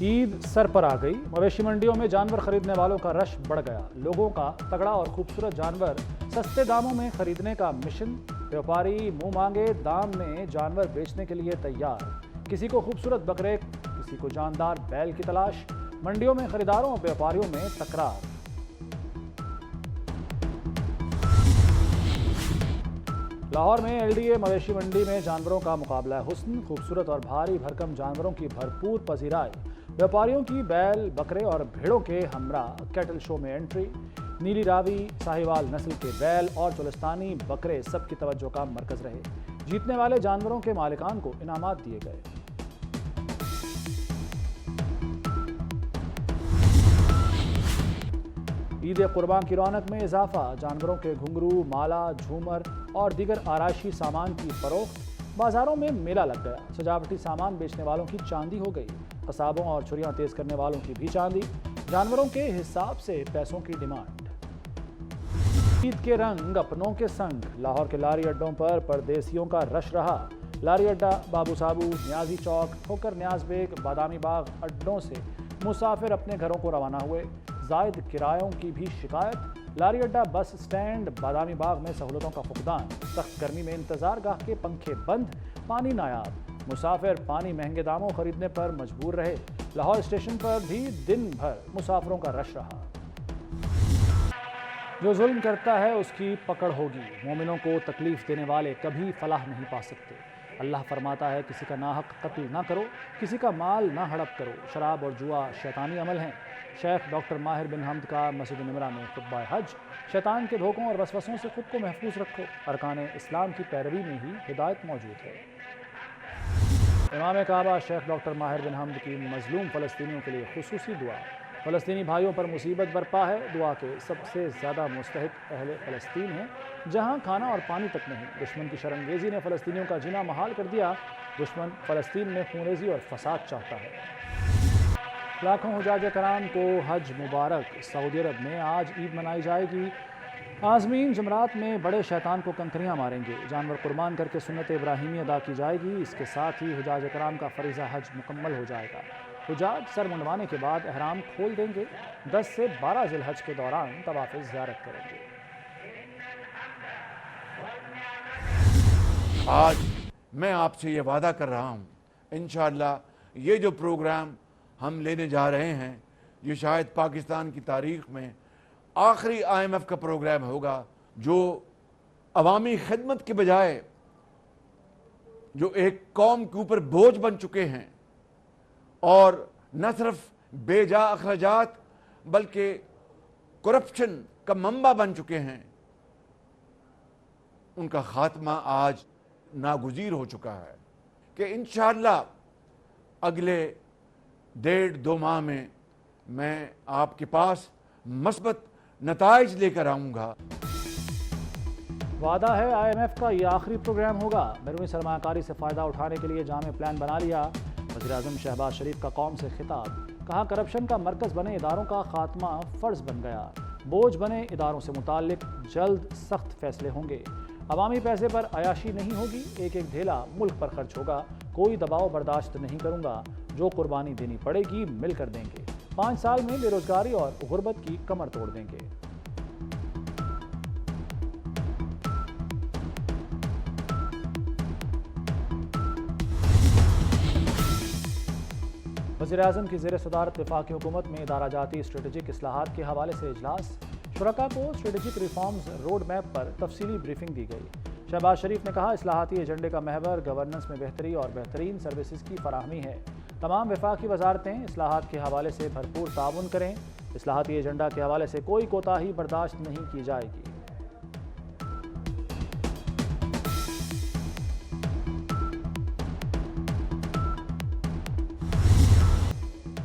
Eid sir पर आ गई। मवेशी मंडियों में जानवर खरीदने वालों का रश बढ़ गया। लोगों का तगड़ा और खूबसूरत जानवर सस्ते दामों में खरीदने का मिशन। व्यापारी मुंह मांगे दाम में जानवर बेचने के लिए तैयार। किसी को खूबसूरत बकरे, किसी को जानदार बैल की तलाश। मंडियों में खरीदारों और व्यापारियों में तकरार। लाहौर में एलडीए मवेशी मंडी में जानवरों का मुकाबला हुस्न। खूबसूरत और भारी भरकम जानवरों की भरपूर पजीराई। व्यापारियों की बैल, बकरे और भेड़ों के हमरा कैटल शो में एंट्री। नीली रावी, साहिवाल नस्ल के बैल और चोलिस्तानी बकरे सबकी तवज्जो का मरकज रहे। जीतने वाले जानवरों के मालिकान को इनामात दिए गए। ईद कुर्बान की रौनक में इजाफा। जानवरों के घुंघरू, माला, झूमर और दीगर आराइशी सामान की फरोख्त। बाजारों में मेला लग गया। सजावटी सामान बेचने वालों की चांदी हो गई। कसाबों और छुरियां तेज करने वालों की भी चांदी। जानवरों के हिसाब से पैसों की डिमांड। ईद के रंग अपनों के संग। लाहौर के लारी अड्डों पर परदेसियों का रश रहा। लारी अड्डा, बाबू साबू, न्याजी चौक, ठोकर न्याज बेग, बादामी बाग अड्डों से मुसाफिर अपने घरों को रवाना हुए। जायद किरायों की भी शिकायत। लारी अड्डा, बस स्टैंड, बादामी बाग में सहूलतों का फुकदान। सख्त गर्मी में इंतजार गाह के पंखे बंद, पानी नायाब। मुसाफिर पानी महंगे दामों खरीदने पर मजबूर रहे। लाहौर स्टेशन पर भी दिन भर मुसाफिरों का रश रहा। जो जुल्म करता है उसकी पकड़ होगी। मोमिनों को तकलीफ देने वाले कभी फलाह नहीं पा सकते। अल्लाह फरमाता है, किसी का नाहक कत्ल ना करो, किसी का माल ना हड़प करो। शराब और जुआ शैतानी अमल हैं। शेख डॉक्टर माहिर बिन हमद का मस्जिद निमरा में खुतबा हज। शैतान के धोखों और वसवसों से खुद को महफूज रखो। अरकान इस्लाम की पैरवी में ही हिदायत मौजूद है। इमाम काबा शेख डॉक्टर माहिर बिन हमद की मजलूम फ़लस्तीनियों के लिए खुसूसी दुआ। फ़लस्तीनी भाइयों पर मुसीबत बरपा है। दुआ के सबसे ज़्यादा मुस्तहिक अहले फ़लस्तीन हैं, जहां खाना और पानी तक नहीं। दुश्मन की शरंगेज़ी ने फ़लस्तीनियों का जीना महाल कर दिया। दुश्मन फ़लस्तीन में खूनरेज़ी और फसाद चाहता है। लाखों हुजाज कराम को हज मुबारक। सऊदी अरब में आज ईद मनाई जाएगी। आज़मीन जमरात में बड़े शैतान को कंकरियाँ मारेंगे। जानवर कुर्बान करके सुन्नत इब्राहीमी अदा की जाएगी। इसके साथ ही हुजाज कराम का फ़रीज़ा हज मुकम्मल हो जाएगा। हुजाज सर मुंडवाने के बाद एहराम खोल देंगे। 10 से 12 ज़िलहज के दौरान तवाफ़ ज़ियारत करेंगे। आज मैं आपसे ये वादा कर रहा हूँ, इंशाअल्लाह ये जो प्रोग्राम हम लेने जा रहे हैं, ये शायद पाकिस्तान की तारीख़ में आखिरी IMF का प्रोग्राम होगा, जो अवामी खिदमत के बजाय जो एक कौम के ऊपर बोझ बन चुके हैं और न सिर्फ बेजा अखराजात बल्कि करप्शन का मंबा बन चुके हैं, उनका खात्मा आज नागुज़ीर हो चुका है कि इंशाअल्लाह अगले 1.5-2 माह में मैं आपके पास मस्बत नताइज लेकर आऊँगा। वादा है IMF का ये आखिरी प्रोग्राम होगा। बैरूनी सरमायाकारी से फ़ायदा उठाने के लिए जामे प्लान बना लिया। वज़ीर-ए-आज़म शहबाज शरीफ का कौम से खिताब। कहा, करप्शन का मरकज़ बने इदारों का खात्मा फ़र्ज़ बन गया। बोझ बने इदारों से मुताल्लिक जल्द सख्त फैसले होंगे। अवामी पैसे पर अयाशी नहीं होगी। एक एक ढेला मुल्क पर खर्च होगा। कोई दबाव बर्दाश्त नहीं करूँगा। जो कुर्बानी देनी पड़ेगी मिलकर देंगे। 5 साल में बेरोजगारी और गुर्बत की कमर तोड़ देंगे। वज़ीर-ए-आज़म की ज़ेर सदारत वफाकी हुकूमत में इदारा जाती स्ट्रेटेजिक इस्लाहात के हवाले से इजलास। शुरका को स्ट्रेटेजिक रिफॉर्म्स रोड मैप पर तफसीली ब्रीफिंग दी गई। शहबाज शरीफ ने कहा, इस्लाहाती एजेंडे का महवर गवर्नेंस में बेहतरी और बेहतरीन सर्विसेज की फराहमी है। तमाम वफाकी वजारतें इस्लाहात के हवाले से भरपूर ताउन करें। इस्लाहाती एजेंडा के हवाले से कोई कोताही बर्दाश्त नहीं की जाएगी।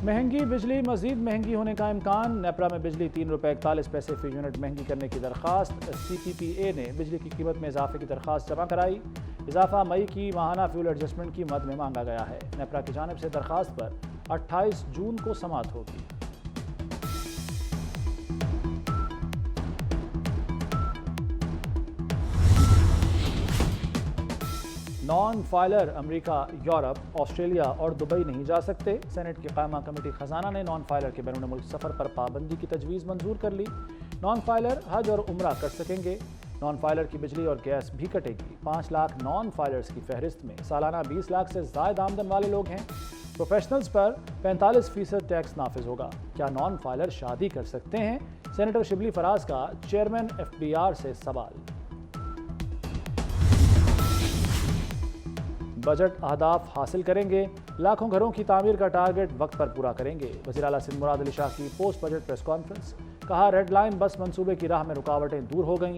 महंगी बिजली मजीद महंगी होने का इम्कान। नेपरा में बिजली 3 रुपये 41 पैसे फी यूनिट महंगी करने की दरख्वास्त। CPPA ने बिजली की कीमत में इजाफे की दरख्वास्त जमा कराई। इजाफा मई की माहाना फ्यूल एडजस्टमेंट की मद में मांगा गया है। नेपरा की जानिब से दरख्वास्त पर 28 जून को समाअत होगी। نان فائلر امریکہ، یورپ، آسٹریلیا اور دبئی نہیں جا سکتے۔ سینٹ کی قائمہ کمیٹی خزانہ نے نان فائلر کے بیرون ملک سفر پر پابندی کی تجویز منظور کر لی۔ نان فائلر حج اور عمرہ کر سکیں گے۔ نان فائلر کی بجلی اور گیس بھی کٹے گی۔ 5 لاکھ نان فائلرز کی فہرست میں سالانہ 20 لاکھ سے زائد آمدن والے لوگ ہیں۔ پروفیشنلز پر 45% ٹیکس نافذ ہوگا۔ کیا نان فائلر شادی کر سکتے ہیں؟ سینیٹر شبلی فراز کا چیئرمین FBR سے سوال۔ بجٹ اہداف حاصل کریں گے، لاکھوں گھروں کی تعمیر کا ٹارگٹ وقت پر پورا کریں گے۔ وزیر اعلیٰ سندھ مراد علی شاہ کی پوسٹ بجٹ پریس کانفرنس۔ کہا ریڈ لائن بس منصوبے کی راہ میں رکاوٹیں دور ہو گئیں۔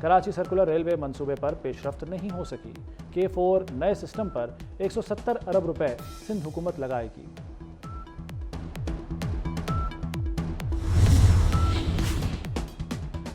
کراچی سرکولر ریلوے منصوبے پر پیش رفت نہیں ہو سکی۔ K4 نئے سسٹم پر 170 ارب روپے سندھ حکومت لگائے گی۔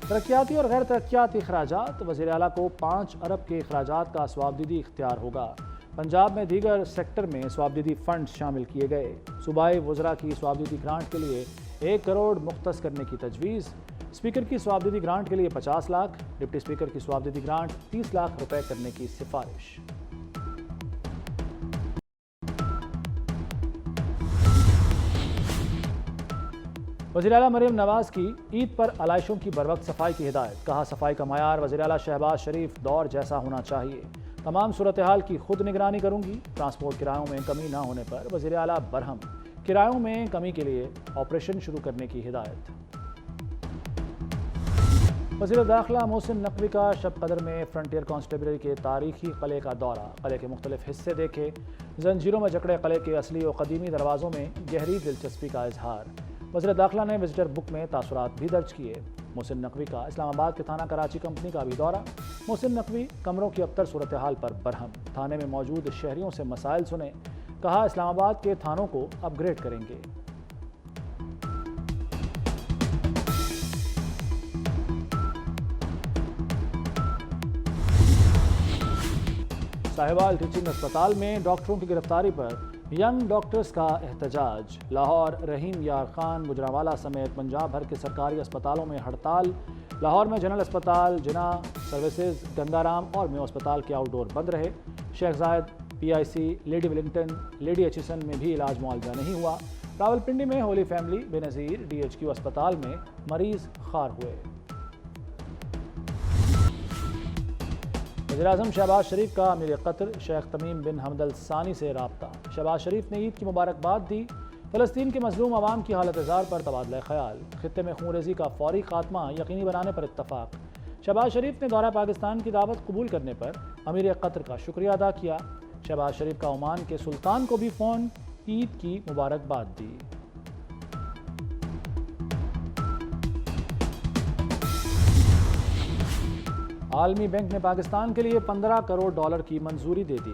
ترقیاتی اور غیر ترقیاتی اخراجات۔ وزیر اعلیٰ کو 5 ارب کے اخراجات کا ثوابدیدی اختیار ہوگا۔ پنجاب میں دیگر سیکٹر میں ثوابدیدی فنڈز شامل کیے گئے۔ صوبائی وزراء کی ثوابدیدی گرانٹ کے لیے 1 کروڑ مختص کرنے کی تجویز۔ اسپیکر کی ثوابدیدی گرانٹ کے لیے 50 لاکھ، ڈپٹی اسپیکر کی ثوابدیدی گرانٹ 30 لاکھ روپے کرنے کی سفارش۔ وزیر اعلیٰ مریم نواز کی عید پر علائشوں کی بروقت صفائی کی ہدایت۔ کہا صفائی کا معیار وزیر اعلیٰ شہباز شریف دور جیسا ہونا چاہیے۔ تمام صورتحال کی خود نگرانی کروں گی۔ ٹرانسپورٹ کرایوں میں کمی نہ ہونے پر وزیر اعلیٰ برہم۔ کرایوں میں کمی کے لیے آپریشن شروع کرنے کی ہدایت۔ وزیر داخلہ محسن نقوی کا شب قدر میں فرنٹیئر کانسٹیبلری کے تاریخی قلعے کا دورہ۔ قلعے کے مختلف حصے دیکھے۔ زنجیروں میں جکڑے قلعے کے اصلی و قدیمی دروازوں میں گہری دلچسپی کا اظہار۔ وزیر داخلہ نے وزٹر بک میں تاثرات بھی درج کیے۔ محسن نقوی کا اسلام آباد کے تھانہ کراچی کمپنی کا بھی دورہ۔ محسن نقوی کمروں کی ابتر صورتحال پر برہم۔ تھانے میں موجود شہریوں سے مسائل سنے۔ کہا اسلام آباد کے تھانوں کو اپ گریڈ کریں گے۔ ساہیوال ٹیچنگ اسپتال میں ڈاکٹروں کی گرفتاری پر ینگ ڈاکٹرز کا احتجاج۔ لاہور رحیم یار خان، گجرانوالہ سمیت پنجاب بھر کے سرکاری اسپتالوں میں ہڑتال۔ لاہور میں جنرل اسپتال، جناح سروسز، گنگا رام اور میو اسپتال کے آؤٹ ڈور بند رہے۔ شیخ زائد، PIC، lady Wellington, lady Aitchison میں بھی علاج معالجہ نہیں ہوا۔ راولپنڈی میں ہولی فیملی، بے نظیر DHQ اسپتال میں مریض خوار ہوئے۔ وزیراعظم شہباز شریف کا امیر قطر شیخ تمیم بن حمد الثانی سے رابطہ۔ شہباز شریف نے عید کی مبارکباد دی۔ فلسطین کے مظلوم عوام کی حالت زار پر تبادلہ خیال۔ خطے میں خونریزی کا فوری خاتمہ یقینی بنانے پر اتفاق۔ شہباز شریف نے دورہ پاکستان کی دعوت قبول کرنے پر امیر قطر کا شکریہ ادا کیا۔ شہباز شریف کا عمان کے سلطان کو بھی فون عید کی مبارکباد دی۔ عالمی بینک نے پاکستان کے لیے 15 کروڑ ڈالر کی منظوری دے دی۔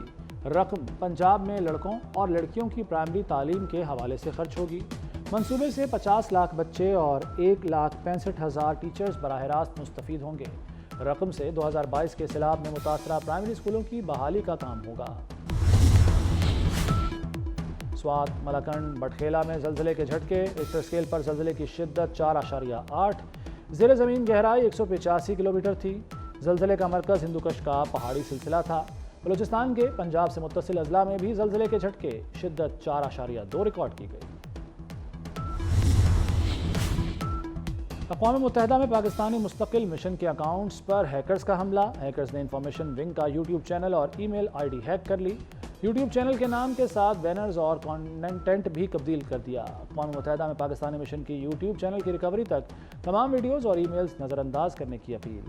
رقم پنجاب میں لڑکوں اور لڑکیوں کی پرائمری تعلیم کے حوالے سے خرچ ہوگی۔ منصوبے سے 50 لاکھ بچے اور 1,65,000 ٹیچرز براہ راست مستفید ہوں گے۔ رقم سے 2022 کے سیلاب میں متاثرہ پرائمری اسکولوں کی بحالی کا کام ہوگا۔ سوات، ملاکنڈ، بٹخیلا میں زلزلے کے جھٹکے۔ ریکٹر اسکیل پر زلزلے کی شدت 4.8۔ زیر زمین گہرائی 185 کلومیٹر تھی۔ زلزلے کا مرکز ہندوکش کا پہاڑی سلسلہ تھا۔ بلوچستان کے پنجاب سے متصل اضلاع میں بھی زلزلے کے جھٹکے، شدت 4.2 ریکارڈ کی گئی۔ اقوام متحدہ میں پاکستانی مستقل مشن کے اکاؤنٹس پر ہیکرز کا حملہ۔ ہیکرز نے انفارمیشن ونگ کا یوٹیوب چینل اور ای میل ID ہیک کر لی۔ یوٹیوب چینل کے نام کے ساتھ بینرز اور کانٹینٹ بھی تبدیل کر دیا۔ اقوام متحدہ میں پاکستانی مشن کی یوٹیوب چینل کی ریکوری تک تمام ویڈیوز اور ای میلز نظر انداز کرنے کی اپیل۔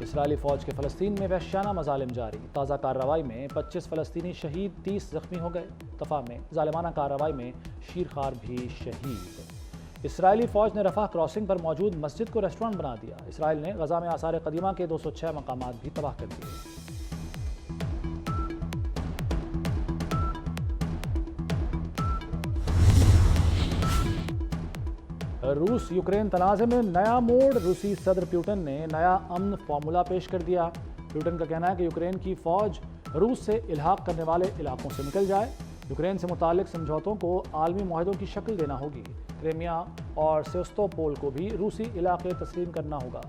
اسرائیلی فوج کے فلسطین میں وحشیانہ مظالم جاری۔ تازہ کارروائی میں 25 فلسطینی شہید، 30 زخمی ہو گئے۔ طفا میں ظالمانہ کارروائی میں شیرخوار بھی شہید۔ اسرائیلی فوج نے رفح کراسنگ پر موجود مسجد کو ریسٹورانٹ بنا دیا۔ اسرائیل نے غزہ میں آثار قدیمہ کے 206 مقامات بھی تباہ کر دیے۔ روس یوکرین تنازع میں نیا موڑ۔ روسی صدر پیوٹن نے نیا امن فارمولہ پیش کر دیا۔ پیوٹن کا کہنا ہے کہ یوکرین کی فوج روس سے الحاق کرنے والے علاقوں سے نکل جائے۔ यूक्रेन से मुतालिक समझौतों को आलमी मुआहदों की शक्ल देना होगी। क्रीमिया और सेवस्तोपोल को भी रूसी इलाके तस्लीम करना होगा।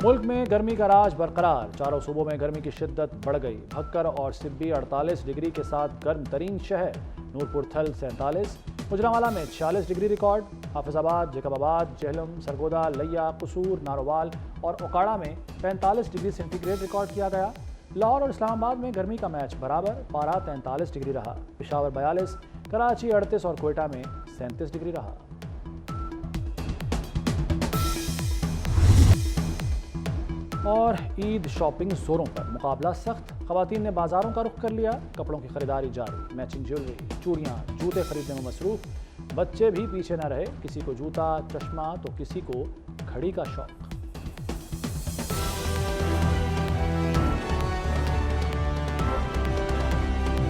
मुल्क में गर्मी का राज बरकरार, चारों सूबों में गर्मी की शिद्दत बढ़ गई। भक्कर और सिब्बी 48 डिग्री के साथ गर्म तरीन शहर, नूरपुर थल 47, मुजरावाला में 46 डिग्री रिकॉर्ड, हाफिजाबाद, जैकबाबाद, जेहलम, सरगोदा, लिया, कसूर, नारोवाल और ओकाड़ा में 45 डिग्री सेंटीग्रेड रिकॉर्ड किया गया। लाहौर और इस्लामाबाद में गर्मी का मैच बराबर, पारा 43 डिग्री रहा। पेशावर 42, कराची 38 और कोयटा में 37 डिग्री रहा। और ईद शॉपिंग जोरों पर, मुकाबला सख्त। खवातीन ने बाजारों का रुख कर लिया, कपड़ों की खरीदारी जारी। मैचिंग ज्वेलरी, चूड़ियाँ, जूते खरीदने में मसरूफ। बच्चे भी पीछे न रहे, किसी को जूता, चश्मा तो किसी को घड़ी का शौक।